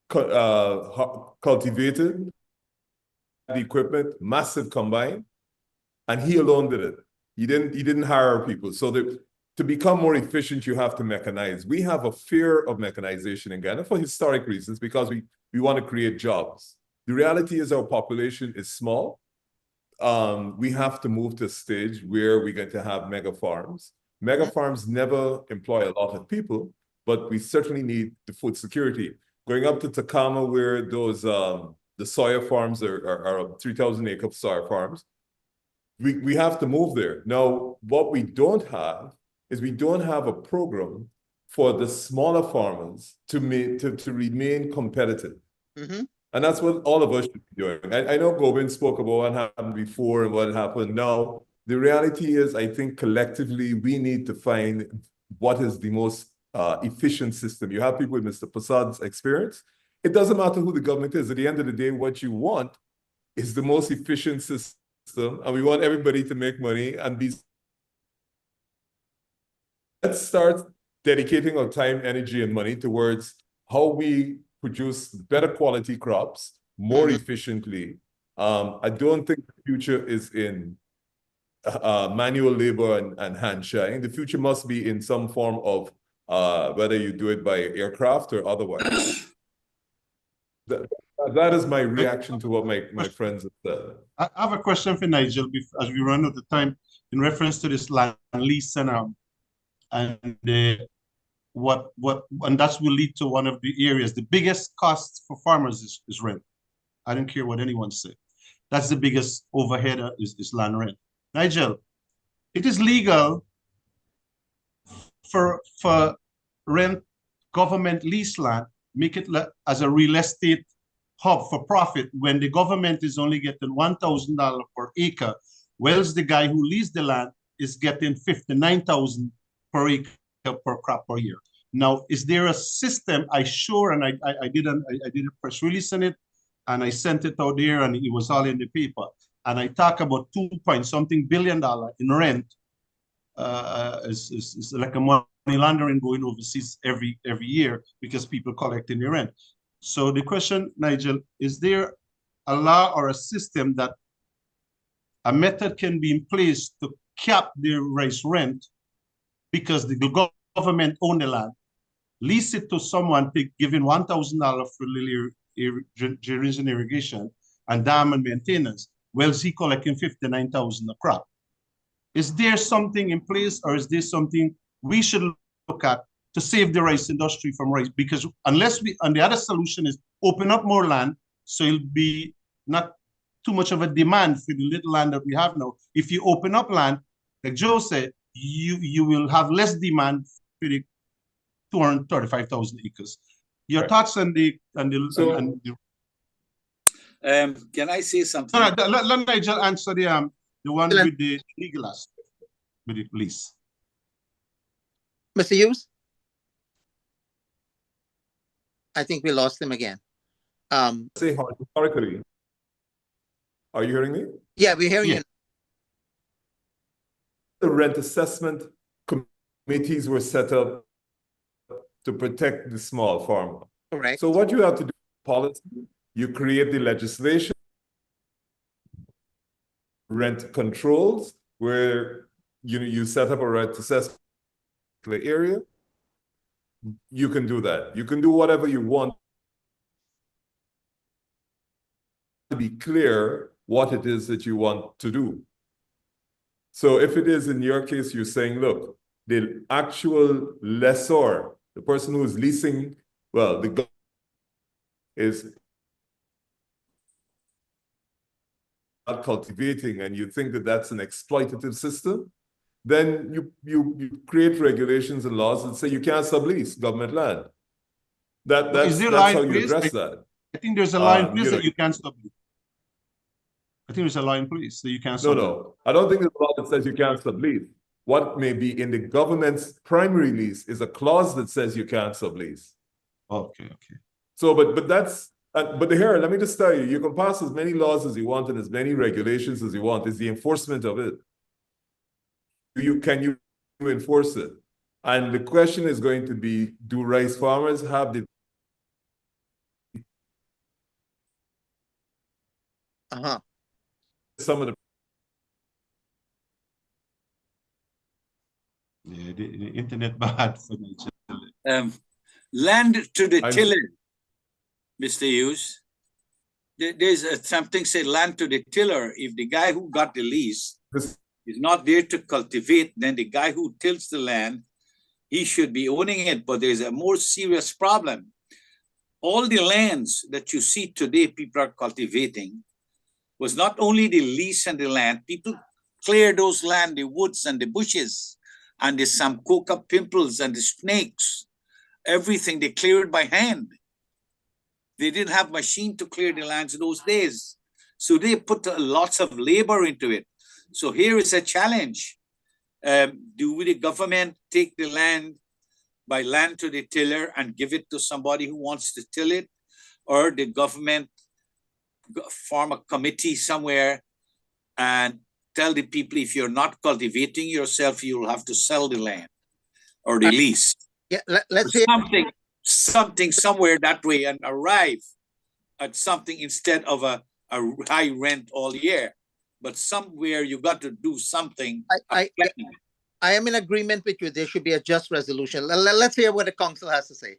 cultivated the equipment, massive combine, and he alone did it. He didn't hire people. So to become more efficient, you have to mechanize. We have a fear of mechanization in Ghana for historic reasons, because we want to create jobs. The reality is our population is small. We have to move to a stage where we're going to have mega farms. Mega farms never employ a lot of people, but we certainly need the food security. Going up to Takama, where those the soya farms are 3,000-acre soya farms, we have to move there. Now, what we don't have is we don't have a program for the smaller farmers to remain competitive. Mm-hmm. And that's what all of us should be doing. I know Gobin spoke about what happened before and what happened now. The reality is, I think collectively we need to find what is the most efficient system. You have people with Mr. Prasad's experience. It doesn't matter who the government is. At the end of the day, what you want is the most efficient system, and we want everybody to make money and be. Let's start dedicating our time, energy, and money towards how we produce better quality crops more efficiently. I don't think the future is in manual labor and hand shying. The future must be in some form of whether you do it by aircraft or otherwise. That is my reaction to what my friends have said. I have a question for Nigel as we run out of time in reference to this land lease and that will lead to one of the areas. The biggest cost for farmers is rent. I don't care what anyone says. That's the biggest overhead is land rent. Nigel, it is legal for rent government lease land, make it as a real estate hub for profit when the government is only getting $1,000 per acre, whereas the guy who leased the land is getting $59,000 per acre per crop per year. Now, is there a system? I did a press release on it, and I sent it out there, and it was all in the paper. And I talk about $2.something billion in rent. Is like a money laundering going overseas every year because people collecting the rent. So the question, Nigel, is there a law or a system that a method can be in place to cap the rice rent because the government own the land, lease it to someone, giving $1,000 for irrigation and dam and maintenance, while he collecting $59,000 a crop? Is there something in place, or is there something we should look at to save the rice industry from rice? Because and the other solution is open up more land, so it'll be not too much of a demand for the little land that we have now. If you open up land, like Joe said, you will have less demand for the 235,000 acres. Your thoughts on the can I say something? No, let Nigel answer the one with the legal aspect, with the lease. Mr. Hughes? I think we lost him again. Say historically. Are you hearing me? Yeah, we're hearing you. The rent assessment committees were set up to protect the small farmer. Correct. So what you have to do, policy, you create the legislation, rent controls, where you set up a rent assessment area. You can do that. You can do whatever you want to be clear what it is that you want to do. So if it is in your case, you're saying, look, the actual lessor, the person who's leasing, well, the government is not cultivating, and you think that that's an exploitative system, then you create regulations and laws that say you can't sublease government land. That's how you address that. I think there's a law in place you know, that you can't sublease. I think there's a law in place that you can't No, sublease. no. I don't think there's a law that says you can't sublease. What may be in the government's primary lease is a clause that says you can't sublease. Okay, okay. So, but that's, but here, let me just tell you, you can pass as many laws as you want and as many regulations as you want. It's the enforcement of it. Can you enforce it? And the question is going to be, do rice farmers have the some of the the internet bad for Nigeria. Land to the tiller, Mr. Hughes. There's something say land to the tiller. If the guy who got the lease is not there to cultivate, then the guy who tills the land, he should be owning it. But there's a more serious problem. All the lands that you see today, people are cultivating, was not only the lease and the land. People clear those land, the woods and the bushes, and the some coca pimples and the snakes, everything they cleared by hand. They didn't have machine to clear the lands in those days. So they put lots of labor into it. So here is a challenge. Do the government take the land by land to the tiller and give it to somebody who wants to till it? Or the government form a committee somewhere and tell the people, if you're not cultivating yourself, you'll have to sell the land or the lease. Yeah, let's hear something somewhere that way and arrive at something instead of a high rent all year. But somewhere you got to do something. I am in agreement with you. There should be a just resolution. Let's hear what the council has to say.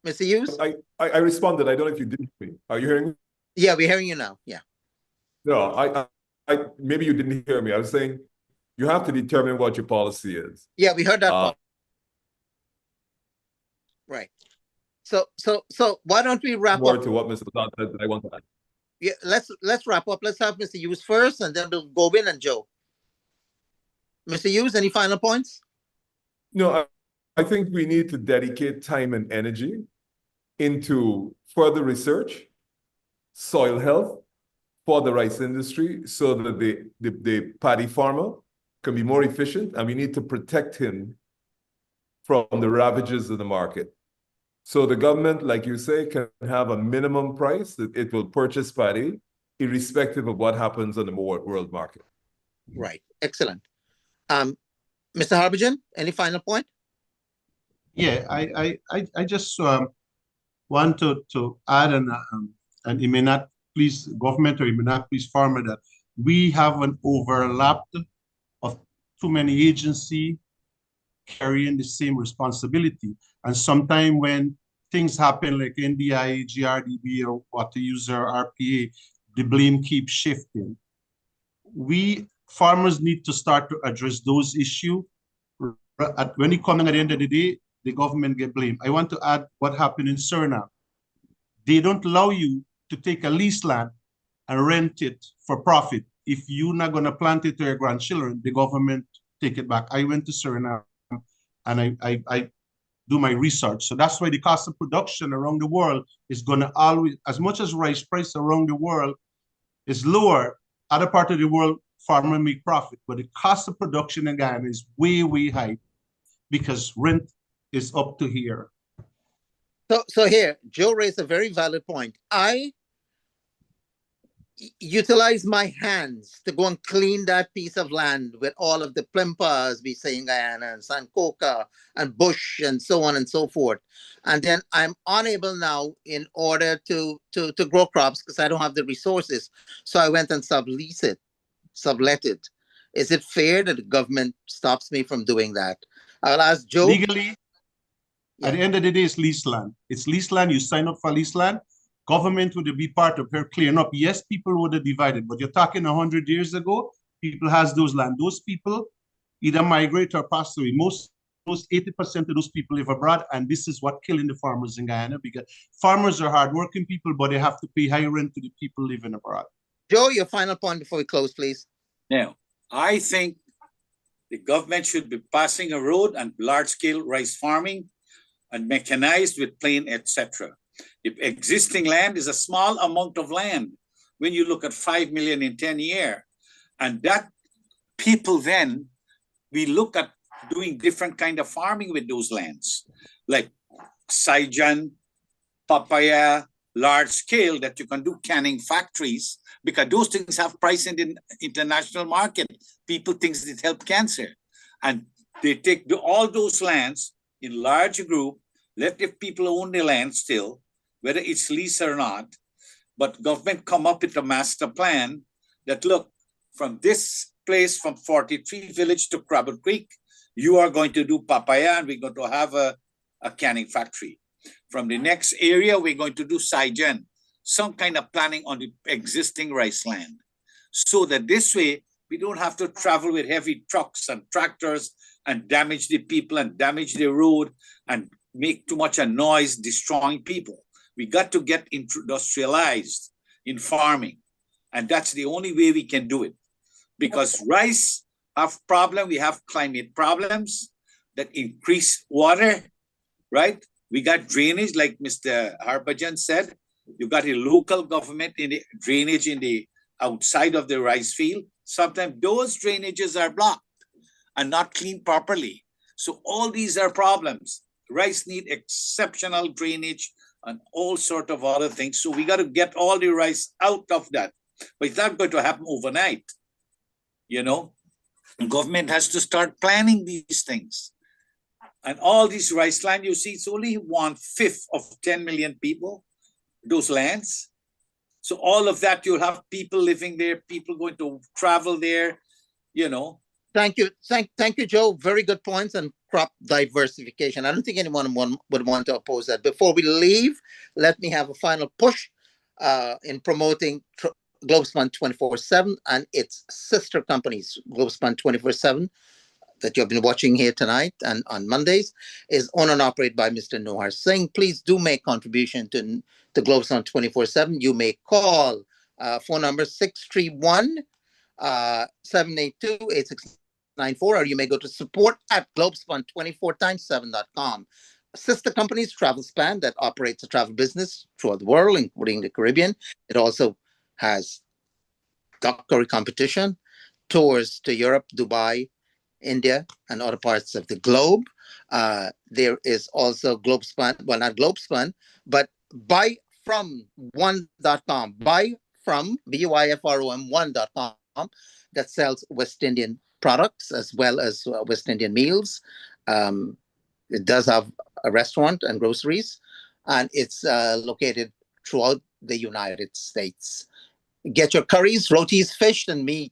Mr. Hughes? I responded. I don't know if you didn't hear me. Are you hearing me? Yeah, we're hearing you now. Yeah. No, I maybe you didn't hear me. I was saying you have to determine what your policy is. Yeah, we heard that part. Right. So why don't we wrap more up? To what Mr. Baton said that I want to add. Yeah, let's wrap up. Let's have Mr. Hughes first, and then we'll go in and Joe. Mr. Hughes, any final points? No, I think we need to dedicate time and energy into further research, soil health for the rice industry, so that the paddy farmer can be more efficient, and we need to protect him from the ravages of the market. So the government, like you say, can have a minimum price that it will purchase paddy, irrespective of what happens on the world market. Right. Excellent. Mr. Harbhajan, any final point? Yeah, I just want to add, and it may not please government or it may not please farmer, that we have an overlap of too many agencies carrying the same responsibility. And sometimes when things happen like NDI, GRDB, or what to use our RPA, the blame keeps shifting. We farmers need to start to address those issues. When it comes at the end of the day, the government get blamed. I want to add what happened in Suriname. They don't allow you to take a lease land and rent it for profit. If you're not going to plant it to your grandchildren, the government take it back. I went to Suriname and I do my research. So that's why the cost of production around the world is going to always, as much as rice price around the world is lower, other part of the world, farmer make profit. But the cost of production in Guyana is way, way high because rent is up to here. So here, Joe raised a very valid point. I utilize my hands to go and clean that piece of land with all of the plimpas we say in Guyana and Sankoka and bush and so on and so forth. And then I'm unable now in order to grow crops because I don't have the resources. So I went and sublet it. Is it fair that the government stops me from doing that? I'll ask Joe. Legally, at the end of the day, it's lease land. It's lease land. You sign up for lease land. Government would be part of her clearing up. Yes, people would have divided, but you're talking 100 years ago, people has those land. Those people either migrate or pass away. Most 80% of those people live abroad, and this is what killing the farmers in Guyana, because farmers are hardworking people, but they have to pay high rent to the people living abroad. Joe, your final point before we close, please. Now, I think the government should be passing a road and large-scale rice farming and mechanized with plane, etc. The existing land is a small amount of land when you look at 5 million in 10 years. And that people then, we look at doing different kind of farming with those lands, like Saijan, papaya, large scale that you can do canning factories, because those things have price in the international market. People think it help cancer. And they take all those lands in large group, let the people own the land still, whether it's lease or not, but government come up with a master plan that, look, from this place, from 43 village to Crabble Creek, you are going to do papaya and we're going to have a canning factory. From the next area, we're going to do Saijan, some kind of planning on the existing rice land. So that this way, we don't have to travel with heavy trucks and tractors and damage the people and damage the road and make too much a noise, destroying people. We got to get industrialized in farming. And that's the only way we can do it. Because rice have problem, we have climate problems that increase water, right? We got drainage, like Mr. Harbhajan said. You got a local government in the drainage in the outside of the rice field. Sometimes those drainages are blocked and not cleaned properly. So all these are problems. Rice need exceptional drainage and all sort of other things. So we got to get all the rice out of that. But it's not going to happen overnight. You know, the government has to start planning these things. And all these rice land, you see, it's only 1/5 of 10 million people, those lands. So all of that, you'll have people living there, people going to travel there, you know. Thank you. Thank you, Joe. Very good points on crop diversification. I don't think anyone would want to oppose that. Before we leave, let me have a final push in promoting Globespan 24/7 and its sister companies, Globespan 24/7, that you've been watching here tonight and on Mondays, is owned and operated by Mr. Nohar Singh. Please do make contribution to Globespan 24/7. You may call phone number 631-782-8694, or you may go to support@globespan24x7.com. Sister companies, Travelspan, that operates a travel business throughout the world, including the Caribbean. It also has duck curry competition, tours to Europe, Dubai, India, and other parts of the globe. There is also Globespan, well, not Globespan, but buyfrom1.com, buyfrom, BUIFROM1.com, that sells West Indian products as well as West Indian meals. It does have a restaurant and groceries, and it's located throughout the United States. Get your curries, rotis, fish, and meat,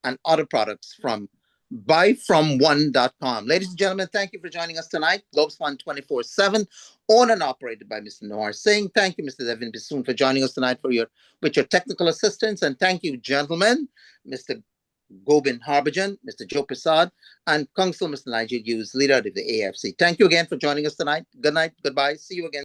and other products from buyfrom1.com. Ladies and gentlemen, thank you for joining us tonight. Globespan 24/7, owned and operated by Mr. Nohar Singh. Thank you, Mr. Devin Bissoon, for joining us tonight with your technical assistance. And thank you, gentlemen, Mr. Gobind Harbhajan, Mr. Joe Prasad, and Council Mr. Nigel Hughes, leader of the AFC. Thank you again for joining us tonight. Good night, goodbye. See you again.